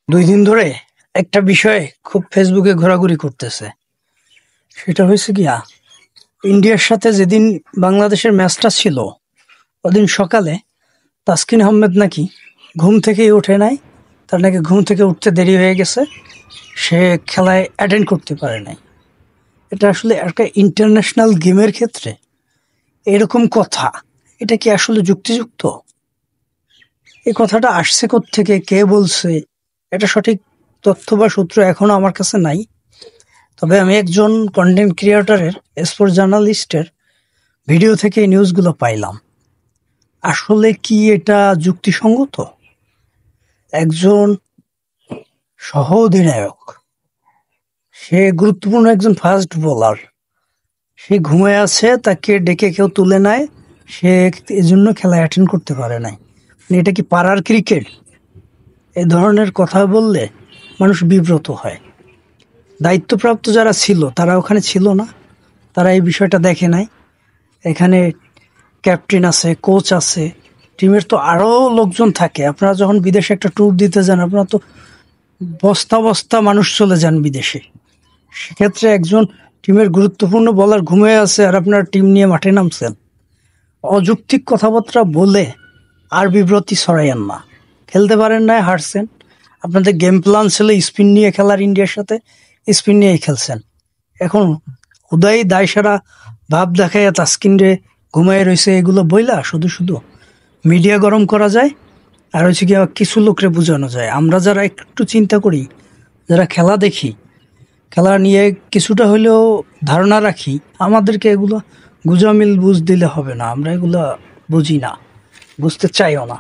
2 দিন ধরে একটা বিষয় খুব ফেসবুকে ঘোরাঘুরি করতেছে। সেটা হয়েছে গিয়া, ইন্ডিয়ার সাথে যেদিন বাংলাদেশের ম্যাচটা ছিল, ওদিন সকালে তাসকিন আহমেদ নাকি ঘুম থেকেই ওঠে নাই। তার নাকি ঘুম থেকে উঠতে দেরি হয়ে গেছে, সে খেলায় অ্যাটেন্ড করতে পারে নাই। এটা আসলে একটা ইন্টারন্যাশনাল গেমের ক্ষেত্রে এরকম কথা, এটা কি আসলে যুক্তিযুক্ত? এই কথাটা আসছে থেকে, কে বলছে, এটা সঠিক তথ্য বা সূত্র এখনো আমার কাছে নাই। তবে আমি একজন কন্টেন্ট ক্রিয়েটরের, স্পোর্টস জার্নালিস্টের ভিডিও থেকে এই নিউজগুলো পাইলাম। আসলে কি এটা যুক্তিসঙ্গত? একজন সহ অধিনায়ক, সে গুরুত্বপূর্ণ একজন ফাস্ট বোলার, সে ঘুমিয়ে আছে, তাকে ডেকে কেউ তুলে নেয়, সে এজন্য খেলা অ্যাটেন্ড করতে পারে নাই। মানে এটা কি পাড়ার ক্রিকেট? এ ধরনের কথা বললে মানুষ বিব্রত হয়। দায়িত্বপ্রাপ্ত যারা ছিল তারা ওখানে ছিল না, তারা এই বিষয়টা দেখে নাই। এখানে ক্যাপ্টেন আছে, কোচ আছে, টিমের তো আরও লোকজন থাকে। আপনারা যখন বিদেশে একটা ট্যুর দিতে যান, আপনারা তো বস্তা বস্তা মানুষ চলে যান বিদেশে। সেক্ষেত্রে একজন টিমের গুরুত্বপূর্ণ বলার ঘুমিয়ে আছে আর আপনারা টিম নিয়ে মাঠে নামছেন। অযৌক্তিক কথাবার্তা বলে আর বিব্রতি ছড়াইয়েন না। খেলতে পারেন না, হারছেন। আপনাদের গেম প্ল্যান ছিল স্পিন নিয়ে খেলার, ইন্ডিয়ার সাথে স্পিন নিয়েই খেলছেন। এখন উদয় দায়সারা ভাব দেখাইয়া তাসকিনরে ঘুমাই রয়েছে, এগুলো বইলা শুধু শুধু মিডিয়া গরম করা যায়। আর হচ্ছে কি, কিছু লোকরে বোঝানো যায়। আমরা যারা একটু চিন্তা করি, যারা খেলা দেখি, খেলা নিয়ে কিছুটা হলেও ধারণা রাখি, আমাদেরকে এগুলো গুজামিল বুঝ দিলে হবে না। আমরা এগুলো বুঝি না, বুঝতে চাইও না।